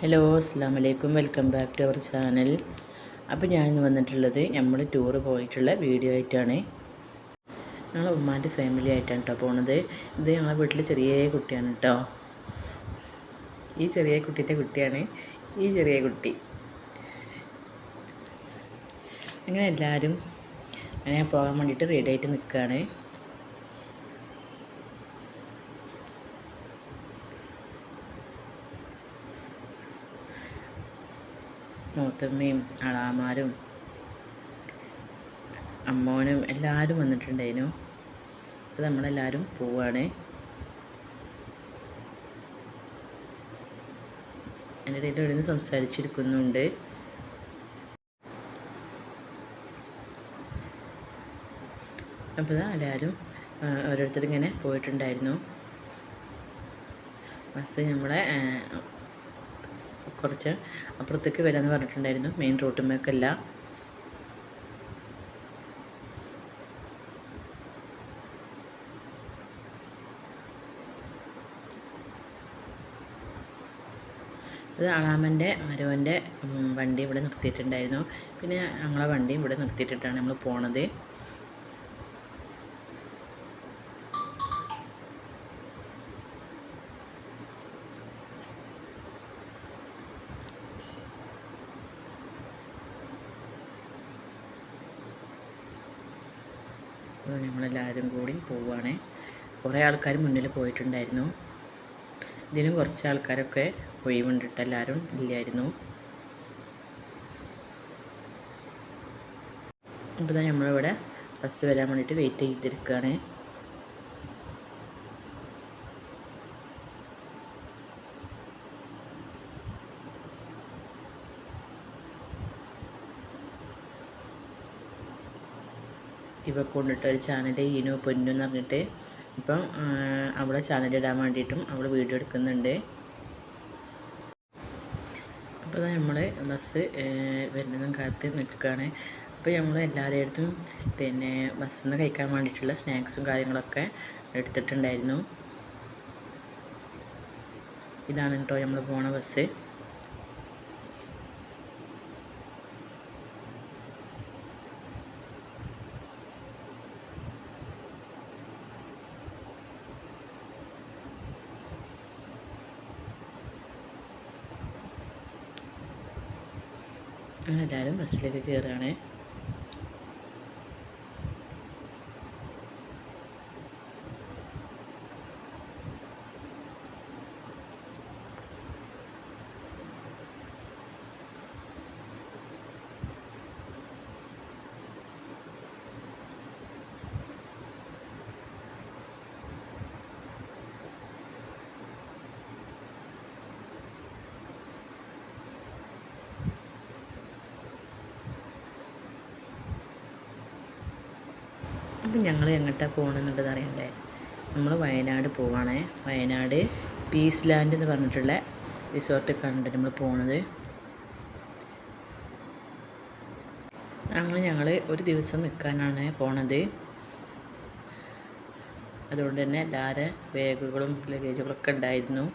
Hello അസ്സലാമു അലൈക്കും, welcome back to our channel. അപ്പോൾ ഞാൻ ഇന്ന് വന്നിട്ടുള്ളത് നമ്മൾ ടൂറ് പോയിട്ടുള്ള വീഡിയോ ആയിട്ടാണ്. ഞങ്ങൾ ഉമ്മാൻ്റെ ഫാമിലി ആയിട്ടാണ് കേട്ടോ പോണത്. ഇത് ഞങ്ങളുടെ വീട്ടിൽ ചെറിയ കുട്ടിയാണ് കേട്ടോ. ഈ ചെറിയ കുട്ടീൻ്റെ കുട്ടിയാണ് ഈ ചെറിയ കുട്ടി. അങ്ങനെ എല്ലാവരും അങ്ങനെ പോകാൻ വേണ്ടിയിട്ട് റെഡി ആയിട്ട് നിൽക്കുകയാണ്. മൂത്തമ്മയും അളാമാരും അമ്മോനും എല്ലാവരും വന്നിട്ടുണ്ടായിരുന്നു. അപ്പോൾ നമ്മളെല്ലാവരും പോവാണ്. എൻ്റെ ഇടയിൽ ഇവിടെ നിന്ന് സംസാരിച്ചിരിക്കുന്നുണ്ട്. അപ്പോൾ എല്ലാവരും ഓരോരുത്തരിങ്ങനെ പോയിട്ടുണ്ടായിരുന്നു. ബസ് നമ്മളെ കുറച്ച് അപ്പുറത്തേക്ക് വരാമെന്ന് പറഞ്ഞിട്ടുണ്ടായിരുന്നു, മെയിൻ റോട്ടുമ്മേക്കല്ല. ഇത് അളാമൻ്റെ മരുവൻ്റെ വണ്ടി ഇവിടെ നിർത്തിയിട്ടുണ്ടായിരുന്നു. പിന്നെ ഞങ്ങളെ വണ്ടിയും ഇവിടെ നിർത്തിയിട്ടിട്ടാണ് നമ്മൾ പോണത്. നമ്മളെല്ലാവരും കൂടി പോവുകയാണ്. കുറേ ആൾക്കാർ മുന്നിൽ പോയിട്ടുണ്ടായിരുന്നു. ഇതിനും കുറച്ച് ആൾക്കാരൊക്കെ ഒഴിവുണ്ടിട്ട് എല്ലാവരും ഇല്ലായിരുന്നു. അപ്പോൾ നമ്മളിവിടെ ബസ് വരാൻ വേണ്ടിയിട്ട് വെയിറ്റ് ചെയ്തിരിക്കുകയാണ്. ഇവ കൊണ്ടിട്ട് ഒരു ചാനൽ ഈനു പൊന്നു എന്ന് പറഞ്ഞിട്ട് ഇപ്പം അവളെ ചാനലിടാൻ വേണ്ടിയിട്ടും അവൾ വീഡിയോ എടുക്കുന്നുണ്ട്. അപ്പോൾ നമ്മൾ ബസ് വരുന്നതും കാത്ത് നിൽക്കുകയാണ്. അപ്പോൾ നമ്മൾ എല്ലാവരുടെ അടുത്തും പിന്നെ ബസ്സിൽ നിന്ന് കഴിക്കാൻ വേണ്ടിയിട്ടുള്ള സ്നാക്സും കാര്യങ്ങളൊക്കെ എടുത്തിട്ടുണ്ടായിരുന്നു. ഇതാണ് കേട്ടോ നമ്മൾ പോണ ബസ്. അങ്ങനെ എല്ലാവരും ബസ്സിലേക്ക് കയറുകയാണ്. അപ്പം ഞങ്ങൾ എങ്ങോട്ടാണ് പോകണമെന്നുള്ളത് അറിയണ്ടേ? നമ്മൾ വയനാട് പോവാണേ. വയനാട് പീസ് ലാൻഡ് എന്ന് പറഞ്ഞിട്ടുള്ള റിസോർട്ട് കണ്ടിട്ട് നമ്മൾ പോണത്. ഞങ്ങൾ ഒരു ദിവസം നിൽക്കാനാണ് പോണത്. അതുകൊണ്ട് തന്നെ എല്ലാവരും ബാഗുകളും ലഗേജുകളൊക്കെ ഉണ്ടായിരുന്നു.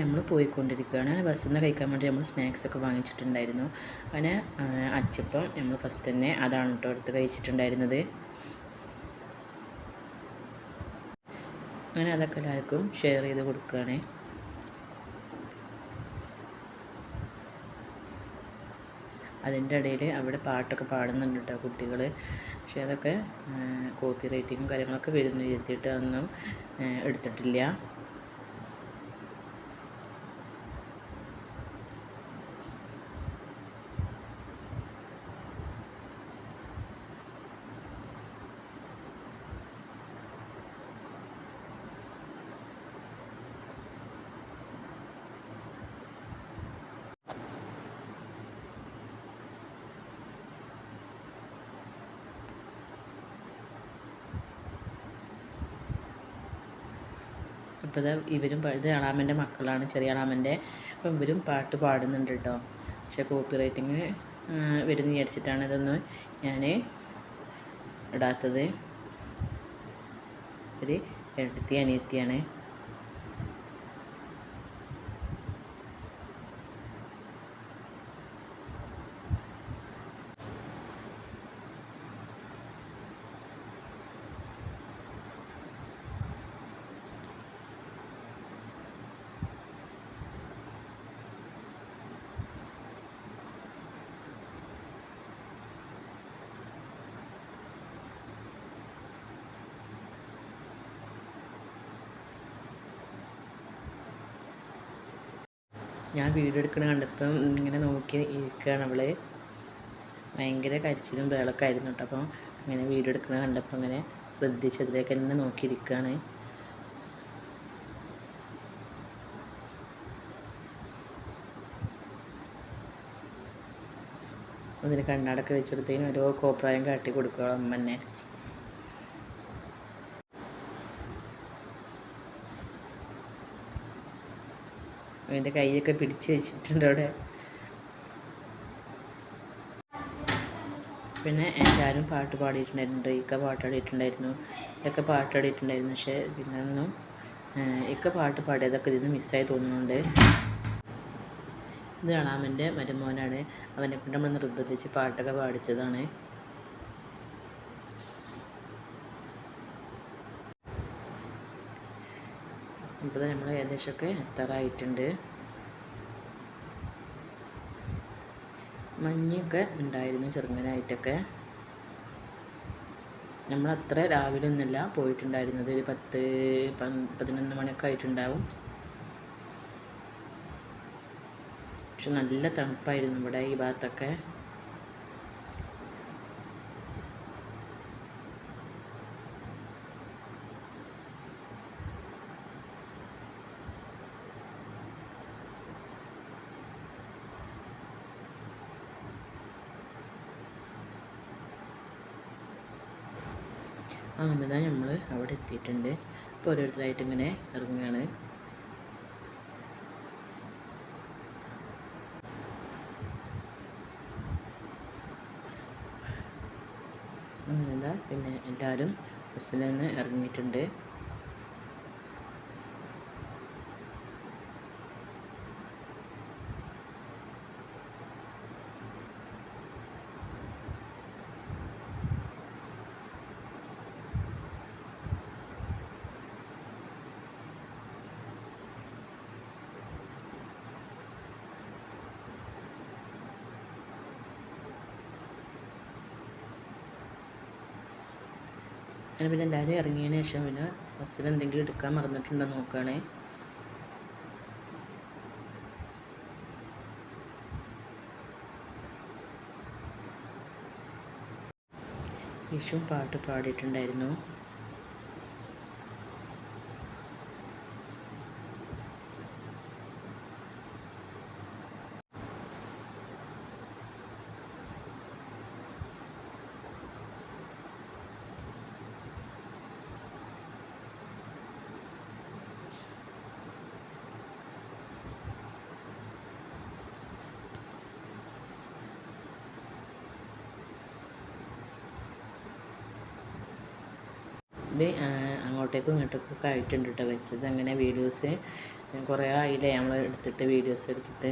നമ്മൾ പോയിക്കൊണ്ടിരിക്കുകയാണ്. ബസ്സിൽ നിന്ന് കഴിക്കാൻ വേണ്ടി നമ്മൾ സ്നാക്സൊക്കെ വാങ്ങിച്ചിട്ടുണ്ടായിരുന്നു. അങ്ങനെ അച്ചപ്പം നമ്മൾ ഫസ്റ്റ് തന്നെ അതാണ് കേട്ടോ എടുത്ത് കഴിച്ചിട്ടുണ്ടായിരുന്നത്. അങ്ങനെ അതൊക്കെ എല്ലാവർക്കും ഷെയർ ചെയ്ത് കൊടുക്കുകയാണ്. അതിൻ്റെ ഇടയിൽ അവിടെ പാട്ടൊക്കെ പാടുന്നുണ്ട് കേട്ടോ കുട്ടികൾ. പക്ഷേ അതൊക്കെ കോപ്പി റൈറ്റിങ്ങും കാര്യങ്ങളൊക്കെ വരുന്നു എത്തിയിട്ട് അതൊന്നും എടുത്തിട്ടില്ല. അപ്പോൾ ഇവരും ഇത് അളാമൻ്റെ മക്കളാണ്, ചെറിയ അളാമൻ്റെ. അപ്പം ഇവരും പാട്ട് പാടുന്നുണ്ട് കേട്ടോ. പക്ഷേ കോപ്പി റൈറ്റിങ് വരുന്ന വിചാരിച്ചിട്ടാണ് ഇതൊന്നും ഞാൻ ഇടാത്തത്. ഒരു ഏട്ടത്തി അനിയത്തിയാണ്. ഞാൻ വീഡിയോ എടുക്കണ കണ്ടപ്പം ഇങ്ങനെ നോക്കി ഇരിക്കുകയാണ് അവൾ. ഭയങ്കര കരച്ചിലും ബഹളമൊക്കെ ആയിരുന്നു കേട്ടോ. അപ്പം ഇങ്ങനെ വീഡിയോ എടുക്കണ കണ്ടപ്പോൾ ഇങ്ങനെ ശ്രദ്ധിച്ചതിലേക്ക് തന്നെ നോക്കിയിരിക്കുകയാണ്. അതിന് കണ്ണാടൊക്കെ വെച്ചെടുത്തതിന് ഓരോ കോപ്രായം കാട്ടി കൊടുക്കുക അമ്മ തന്നെ. അവൻ്റെ കൈയൊക്കെ പിടിച്ച് വെച്ചിട്ടുണ്ട് അവിടെ. പിന്നെ എല്ലാവരും പാട്ട് പാടിയിട്ടുണ്ടായിരുന്നു. ഇക്ക പാട്ട് പാടിയിട്ടുണ്ടായിരുന്നു, ഇതൊക്കെ പാട്ട് പാടിയിട്ടുണ്ടായിരുന്നു. പക്ഷേ പിന്നെ ഒന്നും ഇക്ക പാട്ട് പാടിയതൊക്കെ ഇതിന് മിസ്സായി തോന്നുന്നുണ്ട്. ഇത് അളാമൻ്റെ മരുമോനാണ്. അവനെ കൊണ്ട് നമ്മൾ നിർബന്ധിച്ച് പാട്ടൊക്കെ പാടിച്ചതാണ്. ഇപ്പോൾ നമ്മൾ ഏകദേശമൊക്കെ എത്താറായിട്ടുണ്ട്. മഞ്ഞൊക്കെ ഉണ്ടായിരുന്നു ചെറുങ്ങനായിട്ടൊക്കെ. നമ്മളത്ര രാവിലെ ഒന്നുമല്ല പോയിട്ടുണ്ടായിരുന്നത്, ഒരു 10-11 മണിയൊക്കെ ആയിട്ടുണ്ടാവും. പക്ഷെ നല്ല തണുപ്പായിരുന്നു ഇവിടെ ഈ ഭാഗത്തൊക്കെ. അങ്ങനെ നമ്മൾ അവിടെ എത്തിയിട്ടുണ്ട്. ഇപ്പോൾ ഓരോരുത്തരായിട്ട് ഇങ്ങനെ ഇറങ്ങുകയാണ്. അങ്ങനെ പിന്നെ എല്ലാവരും ബസ്സിൽ നിന്ന് ഇറങ്ങിയിട്ടുണ്ട്. അങ്ങനെ പിന്നെ എല്ലാവരും ഇറങ്ങിയതിന് ശേഷം പിന്നെ ബസ്സിൽ എന്തെങ്കിലും എടുക്കാൻ മറന്നിട്ടുണ്ടോ നോക്കുകയാണേ. വിഷു പാട്ട് പാടിയിട്ടുണ്ടായിരുന്നു. ഇത് അങ്ങോട്ടേക്കും ഇങ്ങോട്ടേക്കൊക്കെ ആയിട്ടുണ്ട് കേട്ടോ വെച്ചത്. അങ്ങനെ വീഡിയോസ് കുറേ ആയില്ലേ നമ്മൾ എടുത്തിട്ട്, വീഡിയോസ് എടുത്തിട്ട്.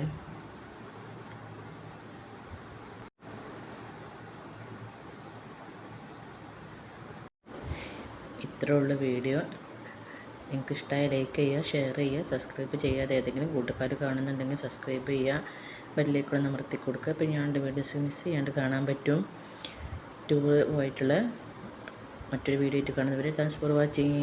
ഇത്രേ ഉള്ളൂ വീഡിയോ. നിങ്ങൾക്ക് ഇഷ്ടമായ ലൈക്ക് ചെയ്യുക, ഷെയർ ചെയ്യുക, സബ്സ്ക്രൈബ് ചെയ്യാതെ ഏതെങ്കിലും കൂട്ടുകാർ കാണുന്നുണ്ടെങ്കിൽ സബ്സ്ക്രൈബ് ചെയ്യുക, ബെല്ലിലേക്കൂടെ അമർത്തി കൊടുക്കുക. അപ്പോൾ ഞാൻ വീഡിയോസ് മിസ് ചെയ്യാണ്ട് കാണാൻ പറ്റും. ടൂർ പോയിട്ടുള്ള മറ്റൊരു വീഡിയോ ആയിട്ട് കാണുന്നവരെ താങ്ക്സ് ഫോർ വാച്ചിങ്.